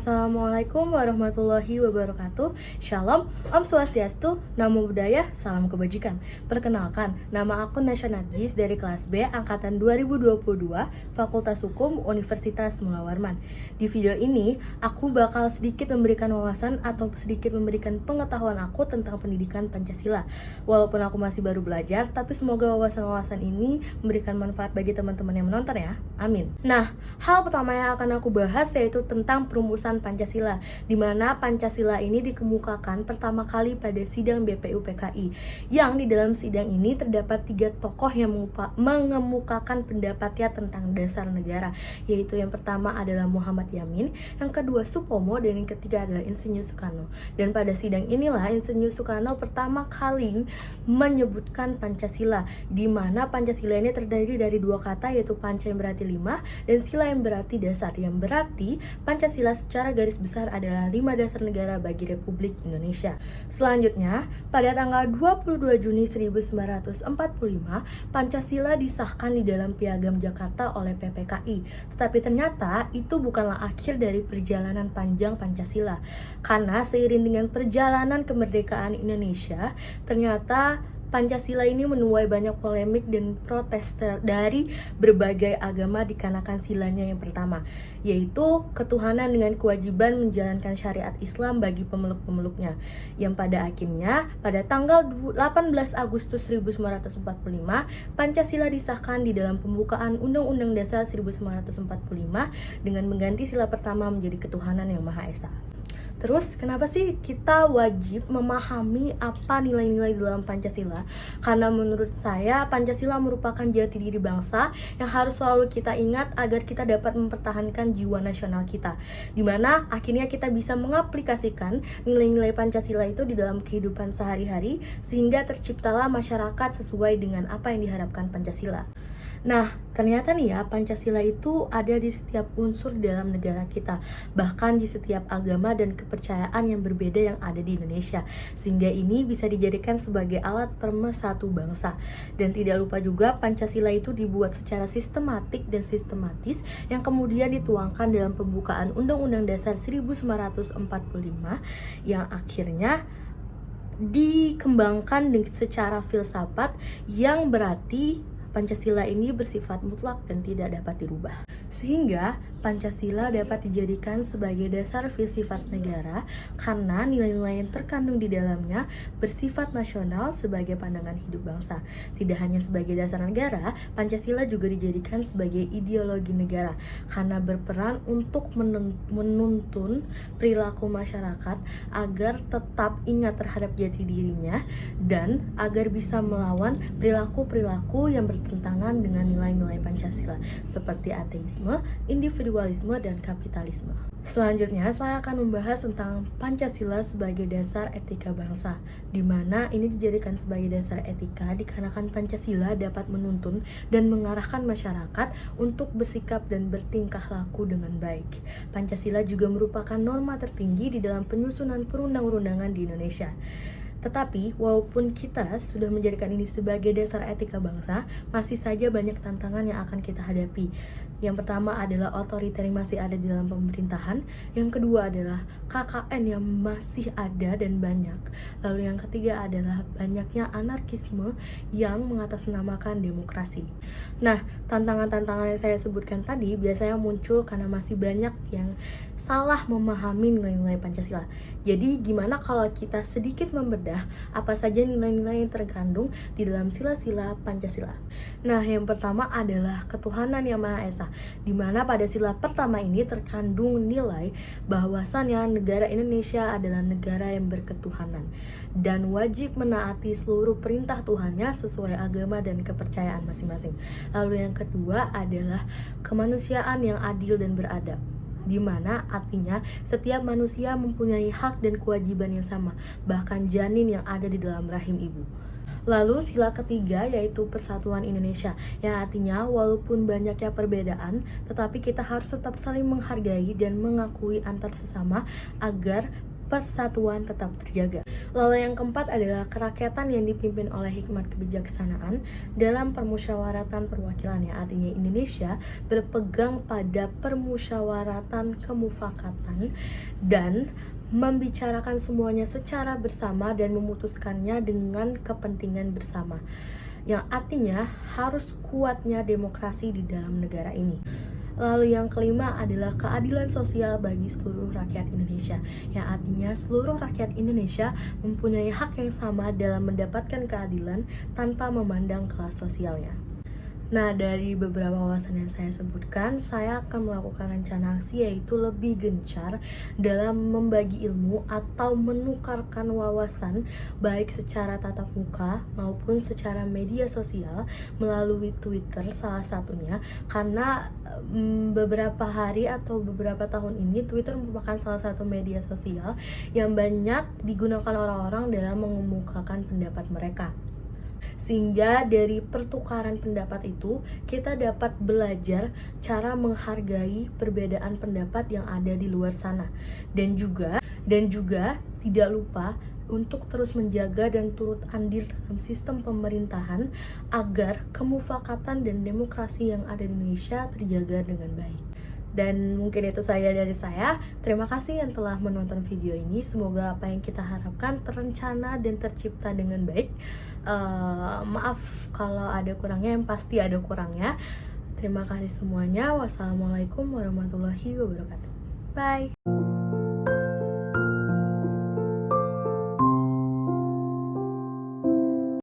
Assalamualaikum warahmatullahi wabarakatuh. Shalom, Om Swastiastu, Namo Buddhaya, Salam Kebajikan. Perkenalkan, nama aku Nasya Najis dari kelas B Angkatan 2022 Fakultas Hukum Universitas Mula Warman. Di video ini, aku bakal sedikit memberikan wawasan atau sedikit memberikan pengetahuan aku tentang pendidikan Pancasila. Walaupun aku masih baru belajar, tapi semoga wawasan-wawasan ini memberikan manfaat bagi teman-teman yang menonton ya. Amin. Nah, hal pertama yang akan aku bahas yaitu tentang perumusan Pancasila, di mana Pancasila ini dikemukakan pertama kali pada sidang BPUPKI, yang di dalam sidang ini terdapat 3 tokoh yang mengemukakan pendapatnya tentang dasar negara, yaitu yang pertama adalah Muhammad Yamin, yang kedua Supomo, dan yang ketiga adalah Insinyur Soekarno. Dan pada sidang inilah Insinyur Soekarno pertama kali menyebutkan Pancasila, di mana Pancasila ini terdiri dari 2 kata, yaitu Panca yang berarti 5 dan Sila yang berarti dasar, yang berarti Pancasila secara garis besar adalah 5 dasar negara bagi Republik Indonesia. Selanjutnya, pada tanggal 22 Juni 1945, Pancasila disahkan di dalam Piagam Jakarta oleh PPKI. Tetapi ternyata itu bukanlah akhir dari perjalanan panjang Pancasila, karena seiring dengan perjalanan kemerdekaan Indonesia, ternyata Pancasila ini menuai banyak polemik dan protes dari berbagai agama dikarenakan silanya yang pertama, yaitu ketuhanan dengan kewajiban menjalankan syariat Islam bagi pemeluk-pemeluknya, yang pada akhirnya pada tanggal 18 Agustus 1945 Pancasila disahkan di dalam pembukaan Undang-Undang Dasar 1945 dengan mengganti sila pertama menjadi ketuhanan yang Maha Esa. Terus, kenapa sih kita wajib memahami apa nilai-nilai dalam Pancasila? Karena menurut saya, Pancasila merupakan jati diri bangsa yang harus selalu kita ingat agar kita dapat mempertahankan jiwa nasional kita, dimana akhirnya kita bisa mengaplikasikan nilai-nilai Pancasila itu di dalam kehidupan sehari-hari, sehingga terciptalah masyarakat sesuai dengan apa yang diharapkan Pancasila. Nah, ternyata nih ya, Pancasila itu ada di setiap unsur dalam negara kita, bahkan di setiap agama dan kepercayaan yang berbeda yang ada di Indonesia, sehingga ini bisa dijadikan sebagai alat pemersatu bangsa. Dan tidak lupa juga, Pancasila itu dibuat secara sistematik dan sistematis, yang kemudian dituangkan dalam pembukaan Undang-Undang Dasar 1945, yang akhirnya dikembangkan secara filsafat, yang berarti Pancasila ini bersifat mutlak dan tidak dapat dirubah. Sehingga Pancasila dapat dijadikan sebagai dasar filsafat negara karena nilai-nilai yang terkandung di dalamnya bersifat nasional sebagai pandangan hidup bangsa. Tidak hanya sebagai dasar negara, Pancasila juga dijadikan sebagai ideologi negara karena berperan untuk menuntun perilaku masyarakat agar tetap ingat terhadap jati dirinya dan agar bisa melawan perilaku-perilaku yang bertentangan dengan nilai-nilai Pancasila seperti ateisme, individualisme, dan kapitalisme. Selanjutnya, saya akan membahas tentang Pancasila sebagai dasar etika bangsa, di mana ini dijadikan sebagai dasar etika dikarenakan Pancasila dapat menuntun dan mengarahkan masyarakat untuk bersikap dan bertingkah laku dengan baik. Pancasila juga merupakan norma tertinggi di dalam penyusunan perundang-undangan di Indonesia. Tetapi, walaupun kita sudah menjadikan ini sebagai dasar etika bangsa, masih saja banyak tantangan yang akan kita hadapi. Yang pertama adalah otoriter yang masih ada di dalam pemerintahan. Yang kedua adalah KKN yang masih ada dan banyak. Lalu yang ketiga adalah banyaknya anarkisme yang mengatasnamakan demokrasi. Nah, tantangan-tantangan yang saya sebutkan tadi biasanya muncul karena masih banyak yang salah memahami nilai-nilai Pancasila. Jadi, gimana kalau kita sedikit membedah apa saja nilai-nilai yang terkandung di dalam sila-sila Pancasila? Nah, yang pertama adalah ketuhanan yang Maha Esa, di mana pada sila pertama ini terkandung nilai bahwasannya negara Indonesia adalah negara yang berketuhanan dan wajib menaati seluruh perintah Tuhannya sesuai agama dan kepercayaan masing-masing. Lalu yang kedua adalah kemanusiaan yang adil dan beradab, di mana artinya setiap manusia mempunyai hak dan kewajiban yang sama, bahkan janin yang ada di dalam rahim ibu. Lalu sila ketiga yaitu persatuan Indonesia, yang artinya walaupun banyaknya perbedaan, tetapi kita harus tetap saling menghargai dan mengakui antar sesama agar persatuan tetap terjaga. Lalu yang keempat adalah kerakyatan yang dipimpin oleh hikmat kebijaksanaan dalam permusyawaratan perwakilan, yang artinya Indonesia berpegang pada permusyawaratan kemufakatan dan membicarakan semuanya secara bersama dan memutuskannya dengan kepentingan bersama, yang artinya harus kuatnya demokrasi di dalam negara ini. Lalu yang kelima adalah keadilan sosial bagi seluruh rakyat Indonesia, yang artinya seluruh rakyat Indonesia mempunyai hak yang sama dalam mendapatkan keadilan tanpa memandang kelas sosialnya. Nah, dari beberapa wawasan yang saya sebutkan, saya akan melakukan rencana aksi yaitu lebih gencar dalam membagi ilmu atau menukarkan wawasan baik secara tatap muka maupun secara media sosial melalui Twitter salah satunya, karena beberapa hari atau beberapa tahun ini Twitter merupakan salah satu media sosial yang banyak digunakan orang-orang dalam mengemukakan pendapat mereka. Sehingga dari pertukaran pendapat itu kita dapat belajar cara menghargai perbedaan pendapat yang ada di luar sana, dan juga tidak lupa untuk terus menjaga dan turut andil dalam sistem pemerintahan agar kemufakatan dan demokrasi yang ada di Indonesia terjaga dengan baik. Dan mungkin itu saja dari saya. Terima kasih yang telah menonton video ini. Semoga apa yang kita harapkan terencana dan tercipta dengan baik. Maaf kalau ada kurangnya, yang pasti ada kurangnya. Terima kasih semuanya. Wassalamualaikum warahmatullahi wabarakatuh. Bye.